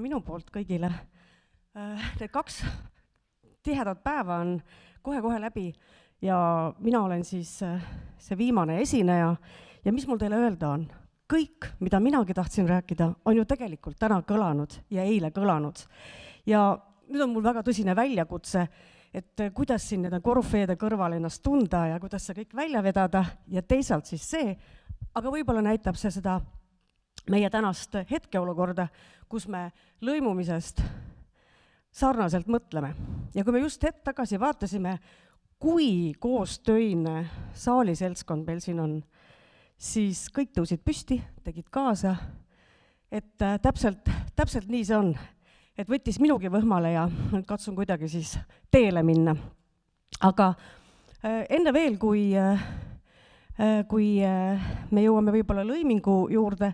minu poolt kõigile. Need 2 tihedat päeva on kohe läbi ja mina olen siis see viimane esineja ja mis mul teile öelda on? Kõik, mida minagi tahtsin rääkida, on ju tegelikult täna kõlanud ja eile kõlanud. Ja nüüd on mul väga tõsine väljakutse, et kuidas siin nende korüfeede kõrval ennast tunda ja kuidas see kõik välja vedada ja teisalt siis see, aga võib-olla näitab see seda meie tänast hetkeolukorda, kus me lõimumisest sarnaselt mõtleme. Ja kui me just hetk tagasi vaatasime, kui koostöine saaliseltskond meil siin on, siis kõik tõusid püsti, tegid kaasa, et täpselt nii see on. Et võttis minugi võhmale ja katsun kuidagi siis teele minna. Aga enne veel, kui me jõuame võib-olla lõimingu juurde,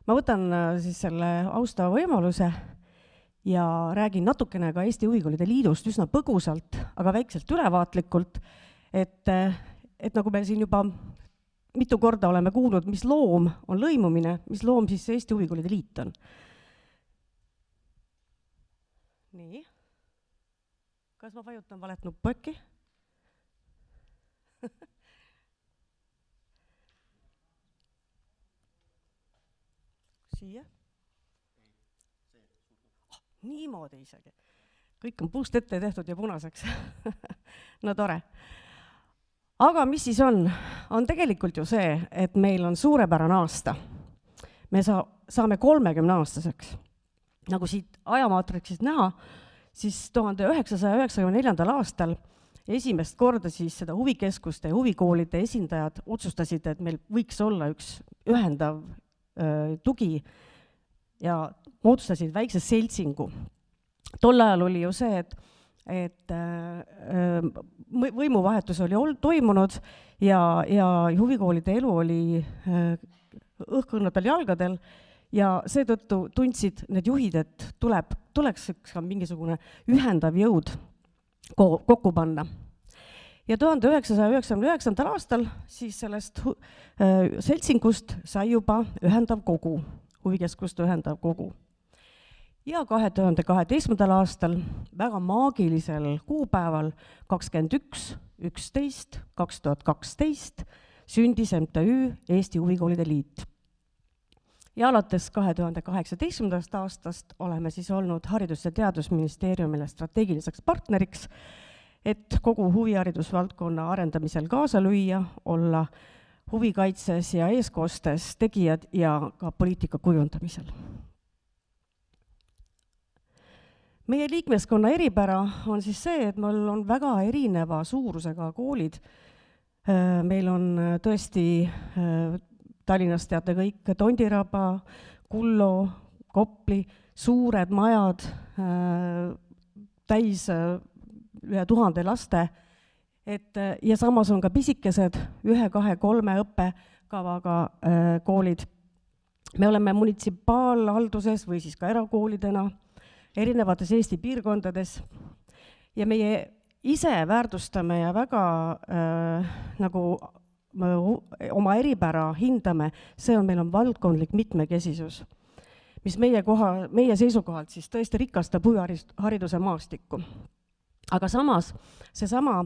ma võtan siis selle austava võimaluse ja räägin natukene ka Eesti Huvikoolide Liidust üsna põgusalt, aga väikselt ülevaatlikult, et nagu meil siin juba mitu korda oleme kuulnud, mis loom on lõimumine, mis loom siis Eesti Huvikoolide Liit on. Nii. Kas ma vajutan valet nuppu äkki? Siia? Niimoodi isegi. Kõik on puust ette tehtud ja punaseks. No tore. Aga mis siis on? On tegelikult ju see, et meil on suurepärane aasta. Me saame 30-aastaseks. Nagu siit ajamaatriksist näha, siis 1994. aastal esimest korda siis seda huvikeskuste ja huvikoolide esindajad otsustasid, et meil võiks olla üks ühendav tugi ja moodustasid väikse seltsingu. Tol ajal oli ju see, et võimuvahetus oli toimunud ja huvikoolide elu oli õhkõnnatel jalgadel ja seetõttu tundsid need juhid, et tuleks mingisugune ühendav jõud kokku panna. Ja 1999. aastal siis sellest seltsingust sai juba ühendav kogu, huvikeskuste ühendav kogu. Ja 2012. aastal väga maagilisel kuupäeval 21.11.2012 sündis MTÜ Eesti Huvikoolide Liit. Ja alates 2018. aastast oleme siis olnud Haridus- ja Teadusministeeriumile strateegiliseks partneriks, et kogu huviharidusvaldkonna arendamisel kaasa lüüa, olla huvikaitses ja eeskostes tegijad ja ka poliitika kujundamisel. Meie liikmeskonna eripära on siis see, et meil on väga erineva suurusega koolid. Meil on tõesti Tallinnas teate kõik Tondiraba, Kullo, Kopli, suured majad, täis üle 1000 laste, ja samas on ka pisikesed 1, 2, 3 õppekavaga koolid. Me oleme munitsipaalhalduses või siis ka erakoolidena erinevates Eesti piirkondades ja meie ise väärtustame ja väga nagu oma eripära hindame, see on, meil on valdkondlik mitmekesisus, mis meie seisukohalt siis tõesti rikastab huvihariduse maastikku. Aga samas, seesama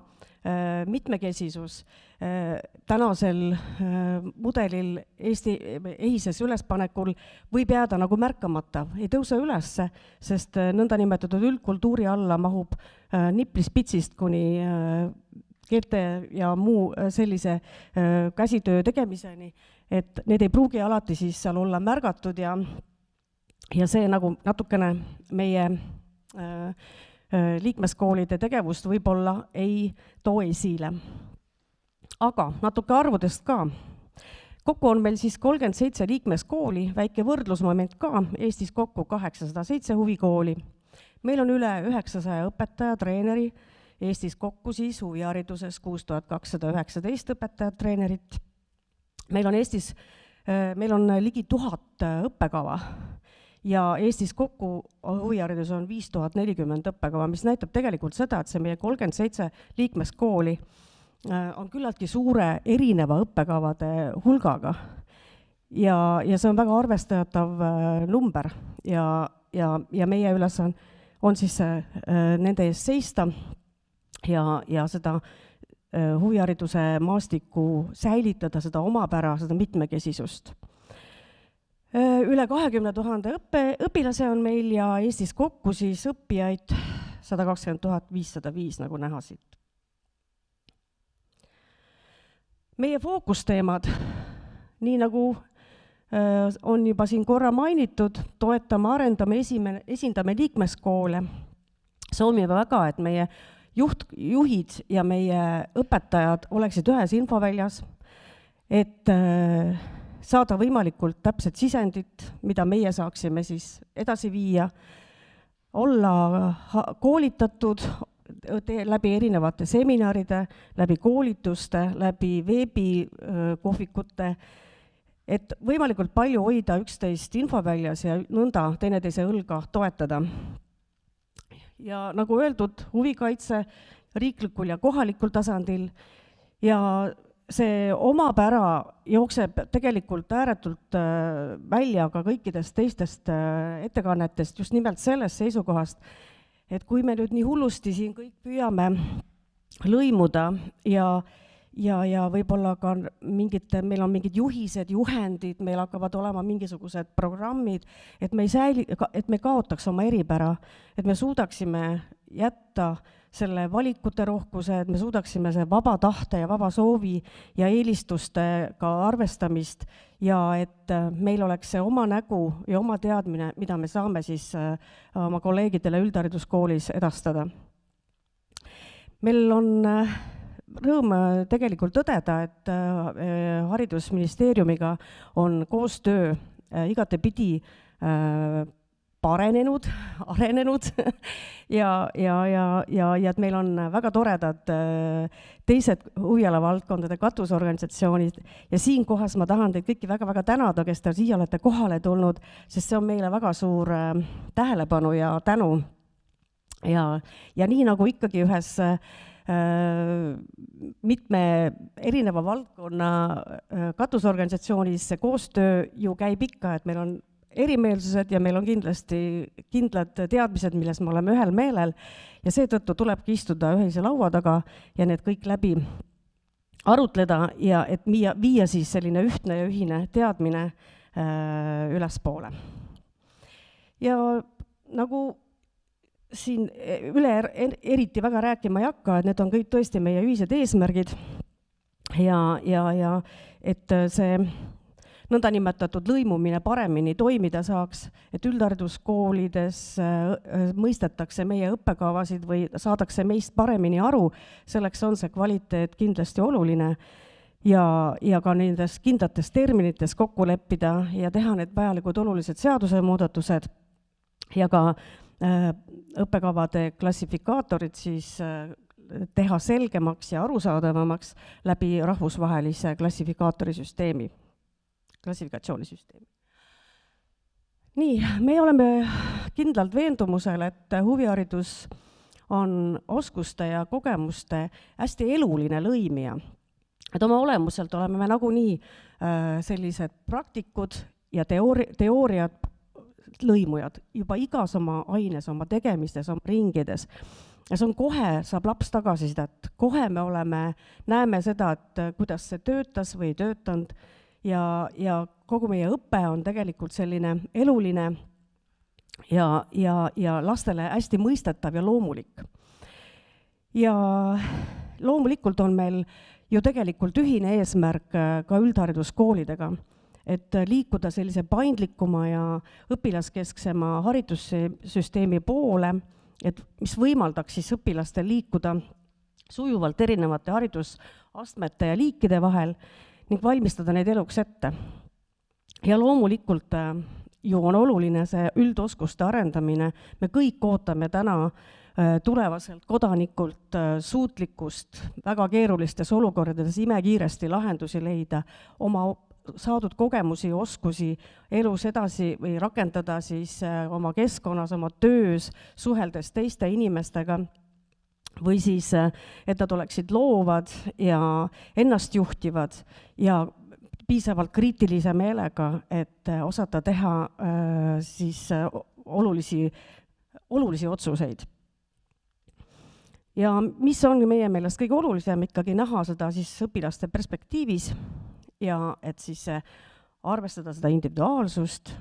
mitmekesisus tänasel mudelil Eesti ehises ülespanekul võib jääda nagu märkamata, ei tõuse ülesse, sest nõndanimetatud üldkultuuri alla mahub niplispitsist kuni keelte ja muu sellise käsitöö tegemiseni, et need ei pruugi alati siis seal olla märgatud ja see nagu natukene meie liikmeskoolide tegevust võib-olla ei too esile. Aga natuke arvudest ka. Kokku on meil siis 37 liikmeskooli, väike võrdlusmoment ka, Eestis kokku 807 huvikooli. Meil on üle 900 õpetaja, treeneri, Eestis kokku siis huvihariduses 6219 õpetajat, treenerit. Meil on ligi 1000 õppekava ja Eestis kokku huviharidus on 5040 õppekava, mis näitab tegelikult seda, et see meie 37 liikmeskooli on küllaltki suure erineva õppekavade hulgaga. Ja see on väga arvestatav number ja ja meie ülesanne on siis nende eest seista ja seda huvihariduse maastikku säilitada, seda omapära, seda mitmekesisust. Üle 20 000 õpilase on meil ja Eestis kokku siis õppijaid 120 505, nagu näha siit. Meie fookusteemad, nii nagu on juba siin korra mainitud, toetame, arendame, esindame liikmeskoole. Soovime väga, et meie juhid ja meie õpetajad oleksid ühes infoväljas, et saada võimalikult täpset sisendit, mida meie saaksime siis edasi viia, olla koolitatud läbi erinevate seminaride, läbi koolituste, läbi veebikohvikute, et võimalikult palju hoida üksteist infoväljas ja nõnda teineteise õlga toetada. Ja nagu öeldud, huvikaitse riiklikul ja kohalikul tasandil ja see omapära jookseb tegelikult ääretult välja ka kõikidest teistest ettekannetest just nimelt sellest seisukohast, et kui me nüüd nii hullusti siin kõik püüame lõimuda ja võib-olla ka meil on mingid juhised, juhendid, meil hakkavad olema mingisugused programmid, et me kaotaks oma eripära, et me suudaksime jätta selle valikute rohkuse, et me suudaksime see vaba tahte ja vaba soovi ja eelistustega arvestamist ja et meil oleks see oma nägu ja oma teadmine, mida me saame siis oma kolleegidele üldhariduskoolis edastada. Meil on rõõm tegelikult tõdeda, et haridusministeeriumiga on koostöö igatepidi arenenud ja et meil on väga toredad teised huvialavaldkondade katusorganisatsioonid ja siinkohas ma tahan teid kõiki väga-väga tänada, kes te siia olete kohale tulnud, sest see on meile väga suur tähelepanu ja tänu. Ja nii nagu ikkagi ühes mitme erineva valdkonna katusorganisatsioonis see koostöö ju käib ikka, et meil on erimeelsused ja meil on kindlasti kindlad teadmised, milles me oleme ühel meelel ja seetõttu tulebki istuda ühise laua taga ja need kõik läbi arutleda ja et viia siis selline ühtne ja ühine teadmine ülespoole. Ja nagu siin eriti väga rääkima ei hakka, et need on kõik tõesti meie ühised eesmärgid ja et see nõndanimetatud lõimumine paremini toimida saaks, et üldhariduskoolides mõistetakse meie õppekavasid või saadakse meist paremini aru, selleks on see kvaliteet kindlasti oluline ja ka nendes kindlates terminites kokku leppida ja teha need vajalikud olulised seadusemuudatused ja ka õppekavade klassifikaatorid siis teha selgemaks ja arusaadavamaks läbi rahvusvahelise klassifikaatorisüsteemi. Klassifikatsioonisüsteemi. Nii, me oleme kindlalt veendumusel, et huviharidus on oskuste ja kogemuste hästi eluline lõimija. Et oma olemuselt oleme me nagunii sellised praktikud ja teooriad lõimujad juba igas oma aines, oma tegemistes, oma ringides. Ja see on kohe, saab laps tagasisidet, kohe me näeme seda, et kuidas see töötas või ei töötanud, ja kogu meie õpe on tegelikult selline eluline ja lastele hästi mõistetav ja loomulik. Ja loomulikult on meil ju tegelikult ühine eesmärk ka üldhariduskoolidega, et liikuda sellise paindlikuma ja õpilaskesksema haridussüsteemi poole, et mis võimaldaks siis õpilastel liikuda sujuvalt erinevate haridusastmete ja liikide vahel, ning valmistada neid eluks ette. Ja loomulikult ju on oluline see üldoskuste arendamine. Me kõik ootame täna tulevaselt kodanikult suutlikkust väga keerulistes olukordades imekiiresti lahendusi leida, oma saadud kogemusi, oskusi elus edasi või rakendada siis oma keskkonnas, oma töös, suheldes teiste inimestega, või siis, et nad oleksid loovad ja ennast juhtivad ja piisavalt kriitilise meelega, et osata teha siis olulisi otsuseid. Ja mis on meie meelest kõige olulisem ikkagi näha seda siis õpilaste perspektiivis ja et siis arvestada seda individuaalsust,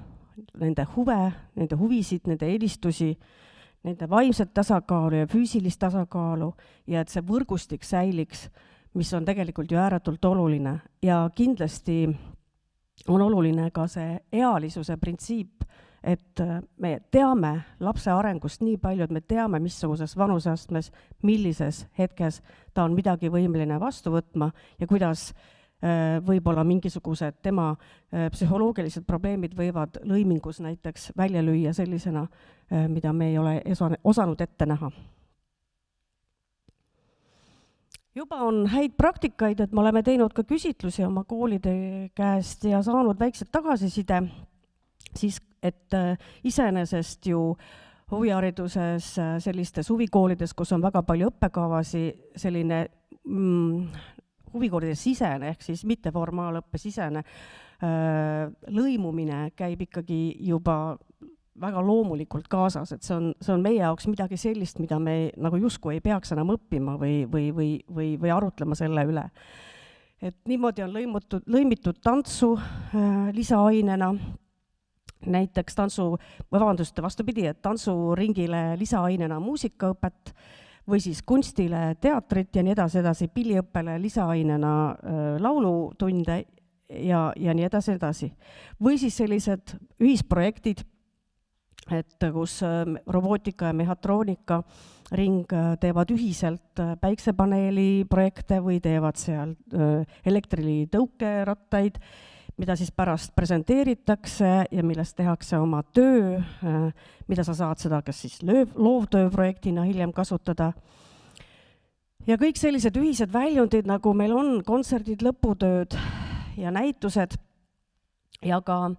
nende huve, nende huvisid, nende eelistusi, nende vaimset tasakaalu ja füüsilist tasakaalu ja et see võrgustik säiliks, mis on tegelikult ju ääretult oluline. Ja kindlasti on oluline ka see ealisuse printsiip, et me teame lapse arengust nii palju, et me teame, missuguses vanuseastmes, millises hetkes ta on midagi võimeline vastu võtma ja kuidas võib-olla mingisugused tema psühholoogilised probleemid võivad lõimingus näiteks välja lüüa sellisena, mida me ei ole osanud ette näha. Juba on häid praktikaid, et me oleme teinud ka küsitlusi oma koolide käest ja saanud väikselt tagasiside, siis et iseenesest ju huvihariduses sellistes huvikoolides, kus on väga palju õppekavasi, selline huvikoolide sisene ehk siis mitteformaalõppe sisene lõimumine käib ikkagi juba väga loomulikult kaasas, et see on meie jaoks midagi sellist, mida me nagu justkui ei peaks enam õppima või arutlema selle üle. Et niimoodi on lõimitud tantsu lisaainena, näiteks vastupidi, et tantsuringile lisaainena muusikaõpet või siis kunstile teatrit ja nii edasi, pilliõppele lisaainena laulutunde ja nii edasi. Või siis sellised ühisprojektid, et kus robootika ja mehhatroonika ring teevad ühiselt päiksepaneeli projekte või teevad seal elektritõukerattaid, mida siis pärast presenteeritakse ja millest tehakse oma töö, mida sa saad seda kas siis loovtööprojektina hiljem kasutada. Ja kõik sellised ühised väljundid, nagu meil on kontserdid, lõputööd ja näitused ja ka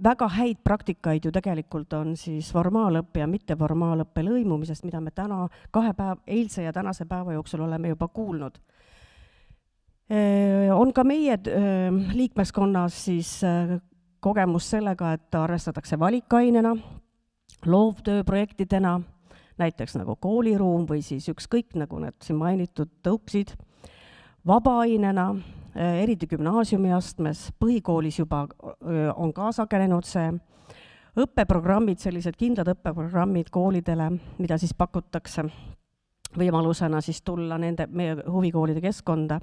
väga häid praktikaid ju tegelikult on siis formaalõppe ja mitteformaalõppe lõimumisest, mida me eilse ja tänase päeva jooksul oleme juba kuulnud. On ka meie liikmeskonnas siis kogemus sellega, et arvestatakse valikainena, loovtööprojektidena, näiteks nagu kooliruum või siis ükskõik, nagu need siin mainitud tõuksid, vabaainena, eriti gümnaasiumiastmes, põhikoolis juba on ka sagenenud see, õppeprogrammid, sellised kindlad õppeprogrammid koolidele, mida siis pakutakse võimalusena siis tulla meie huvikoolide keskkonda.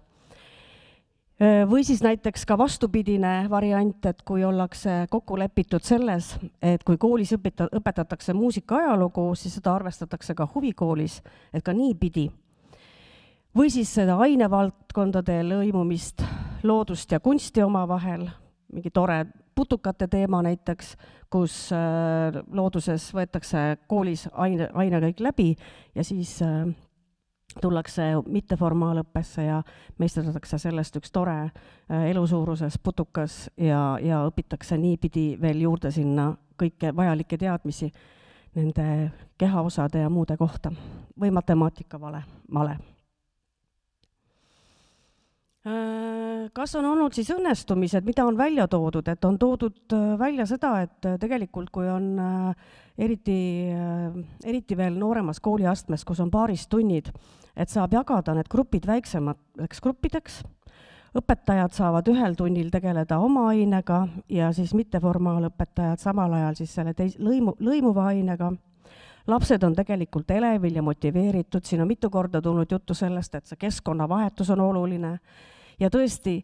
Või siis näiteks ka vastupidine variant, et kui ollakse kokku lepitud selles, et kui koolis õpetatakse muusika ajalugu, siis seda arvestatakse ka huvikoolis, et ka nii pidi. Või siis seda ainevaldkondade lõimumist, loodust ja kunsti omavahel, mingi tore putukate teema näiteks, kus looduses võetakse koolis aine kõik läbi ja siis tullakse mitteformaalõppesse ja meisterdatakse sellest üks tore elusuuruses putukas ja õpitakse niipidi veel juurde sinna kõike vajalikke teadmisi nende kehaosade ja muude kohta või matemaatika male. Kas on olnud siis õnnestumised, mida on välja toodud, et on toodud välja seda, et tegelikult kui on eriti veel nooremas kooliastmes, kus on paaris tunnid, et saab jagada need grupid väiksemateks gruppideks, õpetajad saavad ühel tunnil tegeleda oma ainega ja siis mitteformaalõpetajad samal ajal siis selle lõimuva ainega. Lapsed on tegelikult elevil ja motiveeritud, siin on mitu korda tulnud juttu sellest, et see keskkonnavahetus on oluline ja tõesti,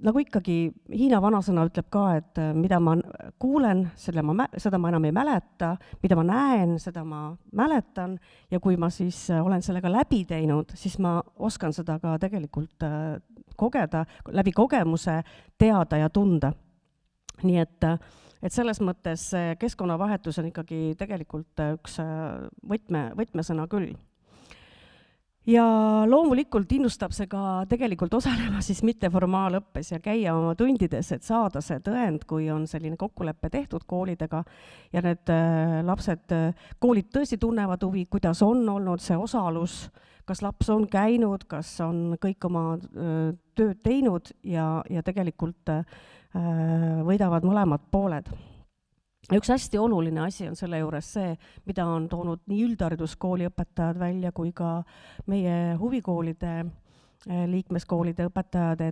nagu ikkagi Hiina vanasõna ütleb ka, et mida ma kuulen, seda ma enam ei mäleta, mida ma näen, seda ma mäletan ja kui ma siis olen sellega läbi teinud, siis ma oskan seda ka tegelikult kogeda, läbi kogemuse teada ja tunda. Nii et selles mõttes keskkonnavahetus on ikkagi tegelikult üks võtmesõna küll. Ja loomulikult innustab see ka tegelikult osalema siis mitteformaalõppes ja käia oma tundides, et saada see tõend, kui on selline kokkulepe tehtud koolidega ja need lapsed, koolid tõesti tunnevad huvi, kuidas on olnud see osalus, kas laps on käinud, kas on kõik oma tööd teinud ja tegelikult võidavad mõlemad pooled. Üks hästi oluline asi on selle juures see, mida on toonud nii üldhariduskooli õpetajad välja kui ka meie huvikoolide, liikmeskoolide õpetajad,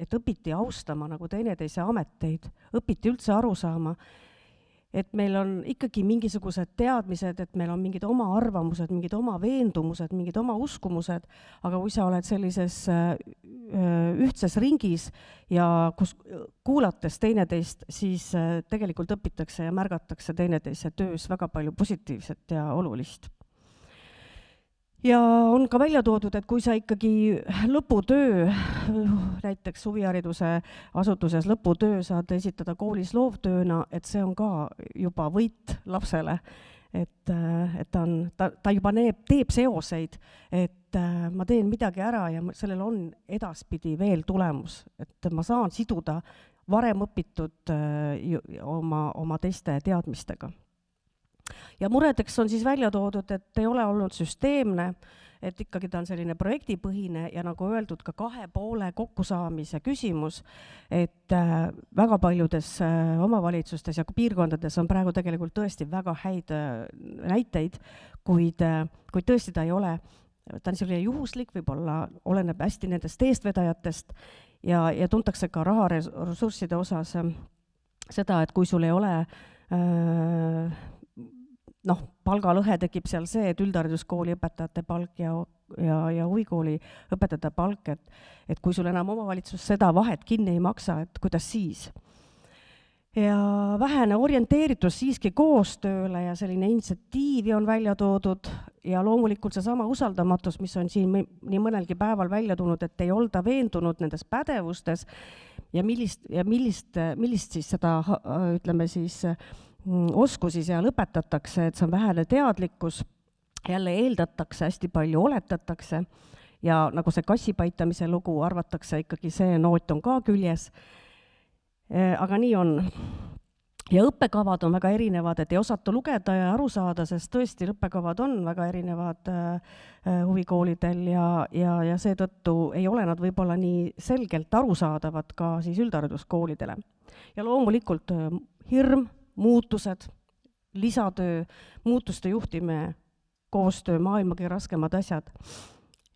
et õpiti austama nagu teineteise ameteid, õpiti üldse aru saama, et meil on ikkagi mingisugused teadmised, et meil on mingid oma arvamused, mingid oma veendumused, mingid oma uskumused, aga kui sa oled sellises ühtses ringis ja kus kuulates teineteist, siis tegelikult õpitakse ja märgatakse teineteise töös väga palju positiivset ja olulist. Ja on ka välja toodud, et kui sa ikkagi lõputöö, näiteks huvihariduse asutuses lõputöö saad esitada koolis loovtööna, et see on ka juba võit lapsele, et ta juba teeb seoseid, et ma teen midagi ära ja sellel on edaspidi veel tulemus, et ma saan siduda varem õpitud oma teiste teadmistega. Ja muredeks on siis välja toodud, et ei ole olnud süsteemne, et ikkagi ta on selline projektipõhine ja nagu öeldud ka 2 poole kokkusaamise küsimus, et väga paljudes omavalitsustes ja piirkondades on praegu tegelikult tõesti väga häid näiteid, kuid tõesti ta ei ole, ta on selline juhuslik, võib-olla oleneb hästi nendest eestvedajatest ja tuntakse ka raharessursside osas seda, et kui sul ei ole palgalõhe tekib seal see, et üldhariduskooli õpetajate palk ja huvikooli õpetajate palk, et kui sul enam omavalitsus seda vahet kinni ei maksa, et kuidas siis. Ja vähene orienteeritus siiski koostööle ja selline initsiatiivi on välja toodud ja loomulikult see sama usaldamatus, mis on siin nii mõnelgi päeval välja tulnud, et ei olda veendunud nendes pädevustes ja millist siis seda, ütleme siis, oskusi seal õpetatakse, et see on vähene teadlikkus, jälle eeldatakse, hästi palju oletatakse ja nagu see kassipaitamise lugu arvatakse ikkagi see noot on ka küljes, aga nii on. Ja õppekavad on väga erinevad, et ei osata lugeda ja aru saada, sest tõesti õppekavad on väga erinevad huvikoolidel ja seetõttu ei ole nad võib-olla nii selgelt arusaadavad ka siis üldhariduskoolidele. Ja loomulikult hirm, muutused, lisatöö, muutuste juhtimine, koostöö, maailma kõige raskemad asjad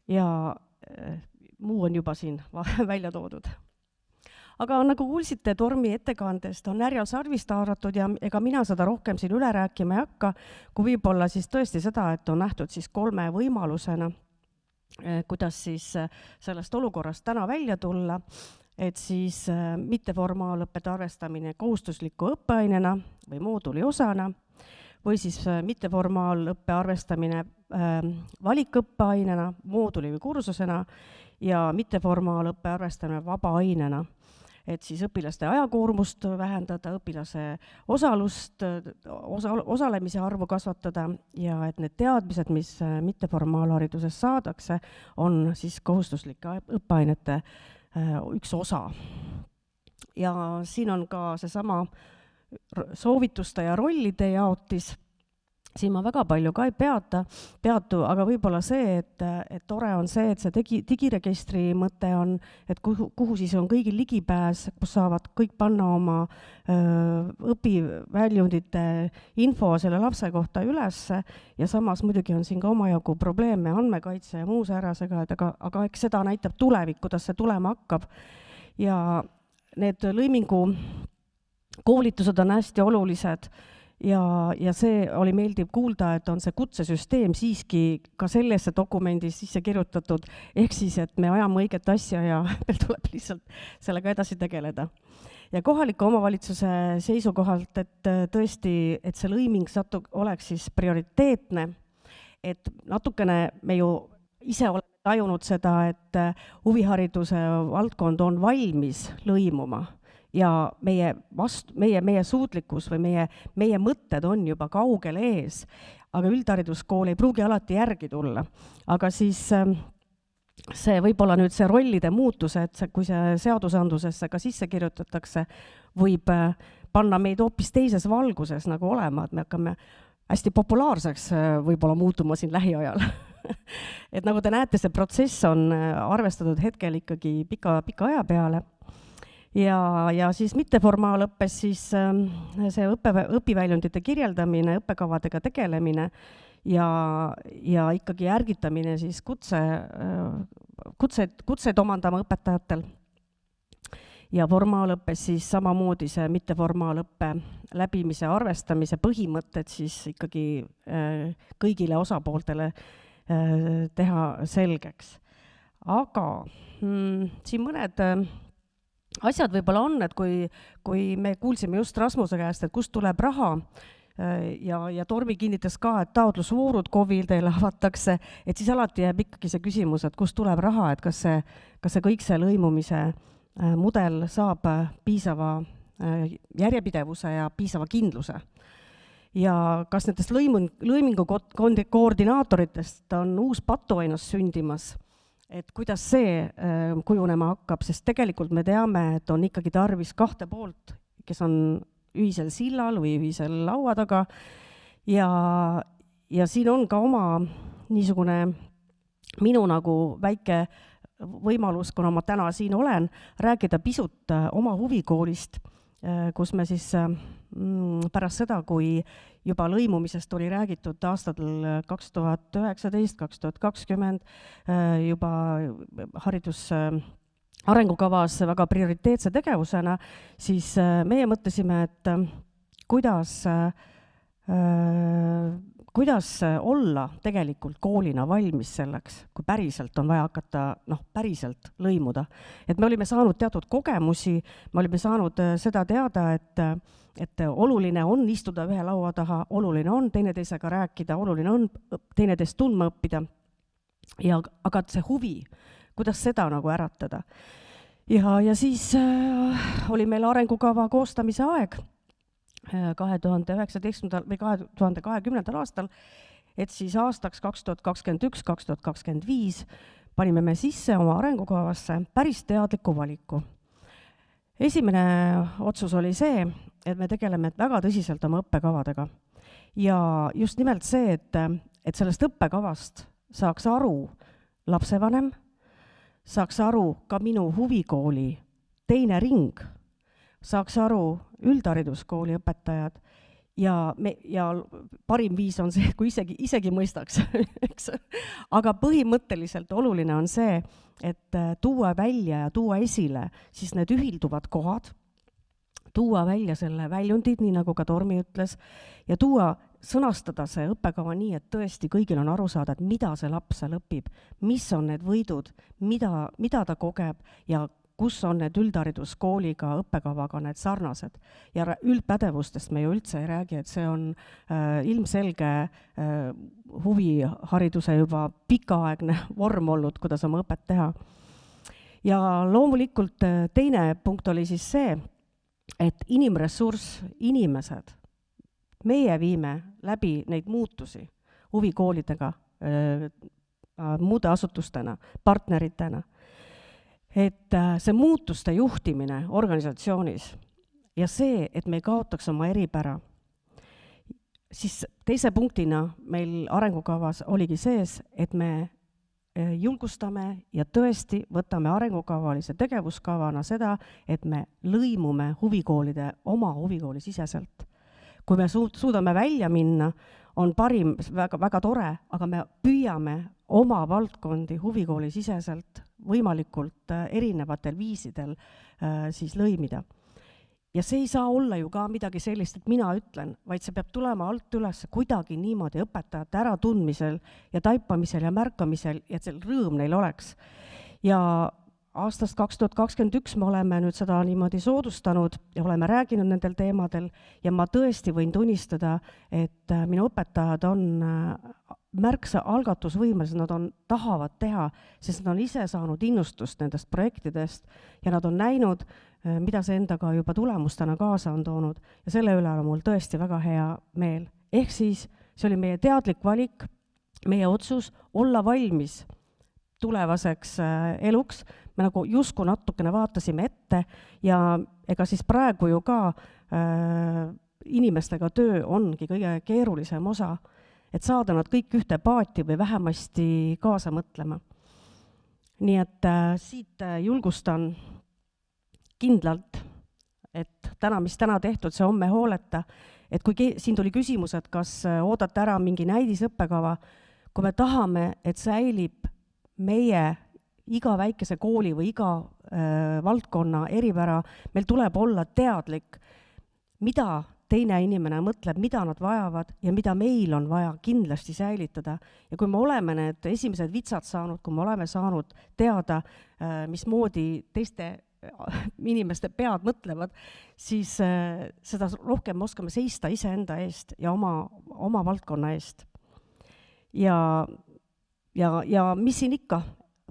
ja muu on juba siin välja toodud. Aga nagu kuulsite Tormi ettekandest, on härjal sarvist haaratud ja ega mina seda rohkem siin üle rääkima ei hakka, kui võib-olla siis tõesti seda, et on nähtud siis 3 võimalusena, kuidas siis sellest olukorrast täna välja tulla, et siis mitteformaalõppede arvestamine kohustusliku õppeainena või mooduli osana või siis mitteformaalõppe arvestamine valikõppeainena, mooduli või kursusena ja mitteformaalõppe arvestamine vabaainena, et siis õpilaste ajakoormust vähendada, õpilase osalemise arvu kasvatada ja et need teadmised, mis mitteformaalhariduses saadakse, on siis kohustuslike õppeainete üks osa. Ja siin on ka seesama soovituste ja rollide jaotis. Siin ma väga palju ka ei peatu, aga võib-olla see, et tore on see, et see digiregistri mõte on, et kuhu siis on kõigil ligipääs, kus saavad kõik panna oma õpiväljundite info selle lapse kohta ülesse ja samas muidugi on siin ka omajagu probleeme andmekaitse ja muu säärasega, aga eks seda näitab tulevik, kuidas see tulema hakkab. Ja need lõimingu koolitused on hästi olulised ja see oli meeldiv kuulda, et on see kutsesüsteem siiski ka sellesse dokumendis sisse kirjutatud, ehk siis, et me ajame õiget asja ja meil tuleb lihtsalt sellega edasi tegeleda. Ja kohaliku omavalitsuse seisukohalt, et tõesti, et see lõiming oleks siis prioriteetne, et natukene me ju ise oleme tajunud seda, et huvihariduse valdkond on valmis lõimuma ja meie suutlikkus või meie mõtted on juba kaugel ees, aga üldhariduskool ei pruugi alati järgi tulla. Aga siis see võib-olla nüüd see rollide muutus, et kui see seadusandlusesse ka sisse kirjutatakse, võib panna meid hoopis teises valguses nagu olema, et me hakkame hästi populaarseks võib-olla muutuma siin lähiajal. Et nagu te näete, see protsess on arvestatud hetkel ikkagi pika aja peale. Ja siis mitteformaalõppes siis see õpiväljundite kirjeldamine, õppekavadega tegelemine ja ikkagi ärgitamine siis kutseid omandama õpetajatel. Ja formaalõppes siis samamoodi see mitteformaalõppe läbimise arvestamise põhimõtted siis ikkagi kõigile osapooltele teha selgeks. Aga siin mõned asjad võib-olla on, et kui me kuulsime just Rasmuse käest, et kust tuleb raha ja Tormi kinnitas ka, et taotlusvoorud KOV-idele avatakse, et siis alati jääb ikkagi see küsimus, et kust tuleb raha, et kas see kõik see lõimumise mudel saab piisava järjepidevuse ja piisava kindluse. Ja kas nendest lõimingu koordinaatoritest on uus patuainas sündimas, et kuidas see kujunema hakkab, sest tegelikult me teame, et on ikkagi tarvis kahte poolt, kes on ühisel sillal või ühisel laua taga ja siin on ka oma niisugune minu nagu väike võimalus, kuna ma täna siin olen, rääkida pisut oma huvikoolist, kus me siis pärast seda, kui juba lõimumisest oli räägitud aastatel 2019-2020 juba haridus arengukavas väga prioriteetse tegevusena, siis meie mõtlesime, et kuidas olla tegelikult koolina valmis selleks, kui päriselt on vaja hakata päriselt lõimuda. Et me olime saanud teatud kogemusi, me olime saanud seda teada, et oluline on istuda ühe laua taha, oluline on teineteisega rääkida, oluline on teineteist tundma õppida. Aga see huvi, kuidas seda nagu äratada. Ja siis oli meil arengukava koostamise aeg 2019. või 2020. aastal, et siis aastaks 2021-2025 panime me sisse oma arengukavasse päris teadliku valiku. Esimene otsus oli see, et me tegeleme väga tõsiselt oma õppekavadega. Ja just nimelt see, et sellest õppekavast saaks aru lapsevanem, saaks aru ka minu huvikooli teine ring, saaks aru üldhariduskooli õpetajad ja parim viis on see, kui isegi mõistaks. Eks? Aga põhimõtteliselt oluline on see, et tuua välja ja tuua esile siis need ühilduvad kohad, tuua välja selle väljundid, nii nagu ka Tormi ütles, ja sõnastada see õppekava nii, et tõesti kõigil on aru saada, et mida see laps seal õpib, mis on need võidud, mida ta kogeb ja kus on need üldhariduskooliga õppekavaga need sarnased. Ja üldpädevustest me ju üldse ei räägi, et see on ilmselge huvihariduse juba pikaaegne vorm olnud, kuidas oma õpet teha. Ja loomulikult teine punkt oli siis see, et inimressurss, inimesed, meie viime läbi neid muutusi huvikoolidega, muude asutustena, partneritena. Et see muutuste juhtimine organisatsioonis ja see, et me ei kaotaks oma eripära, siis teise punktina meil arengukavas oligi sees, et me julgustame ja tõesti võtame arengukavalise tegevuskavana seda, et me lõimume huvikoolide oma huvikooli siseselt. Kui me suudame välja minna, on parim, väga tore, aga me püüame oma valdkondi huvikooli siseselt võimalikult erinevatel viisidel siis lõimida. Ja see ei saa olla ju ka midagi sellist, et mina ütlen, vaid see peab tulema alt üles kuidagi niimoodi õpetajate äratundmisel ja taipamisel ja märkamisel, et see rõõm neil oleks. Ja aastast 2021 me oleme nüüd seda niimoodi soodustanud ja oleme rääkinud nendel teemadel ja ma tõesti võin tunnistada, et minu õpetajad on märksa algatusvõimelised, nad tahavad teha, sest nad on ise saanud innustust nendest projektidest ja nad on näinud, mida see endaga juba tulemustena kaasa on toonud ja selle üle on mul tõesti väga hea meel. Ehk siis see oli meie teadlik valik, meie otsus olla valmis tulevaseks eluks. Me nagu justkui natukene vaatasime ette ja ega siis praegu ju ka inimestega töö ongi kõige keerulisem osa, et saada nad kõik ühte paati või vähemasti kaasa mõtlema. Nii et siit julgustan kindlalt, et täna, mis täna tehtud, see homme hooleta, et kui siin tuli küsimus, et kas oodata ära mingi näidisõppekava, kui me tahame, et säilib meie iga väikese kooli või iga valdkonna eripära, meil tuleb olla teadlik, mida teine inimene mõtleb, mida nad vajavad ja mida meil on vaja kindlasti säilitada. Ja kui me oleme need esimesed vitsad saanud, kui me oleme saanud teada, mismoodi teiste inimeste pead mõtlevad, siis seda rohkem oskame seista iseenda eest ja oma valdkonna eest. Ja mis siin ikka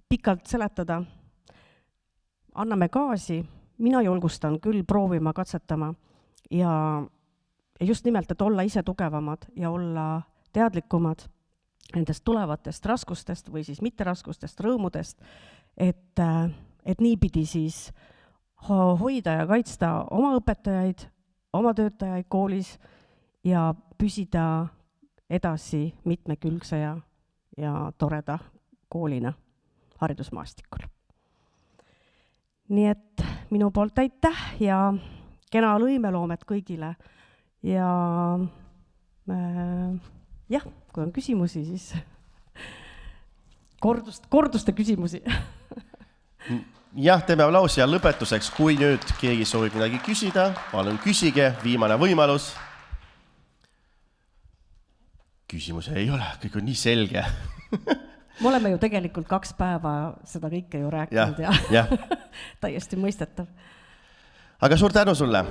pikalt seletada, anname gaasi, mina julgustan küll proovima, katsetama ja just nimelt, et olla ise tugevamad ja olla teadlikumad nendest tulevatest raskustest või siis mitteraskustest, rõõmudest, et niipidi siis hoida ja kaitsta oma õpetajaid, oma töötajaid koolis ja püsida edasi mitmekülgse ja toreda koolina haridusmaastikul. Nii et minu poolt aitäh ja kena lõimeloomet kõigile. Ja jah, kui on küsimusi, siis korduste küsimusi. Jah, teeme aplaus ja lõpetuseks, kui nüüd keegi soovib midagi küsida, palun küsige, viimane võimalus. Küsimusi ei ole, kõik on nii selge. Me oleme ju tegelikult 2 päeva seda kõike ju rääkinud ja täiesti mõistetav. Aga suur tänu sulle!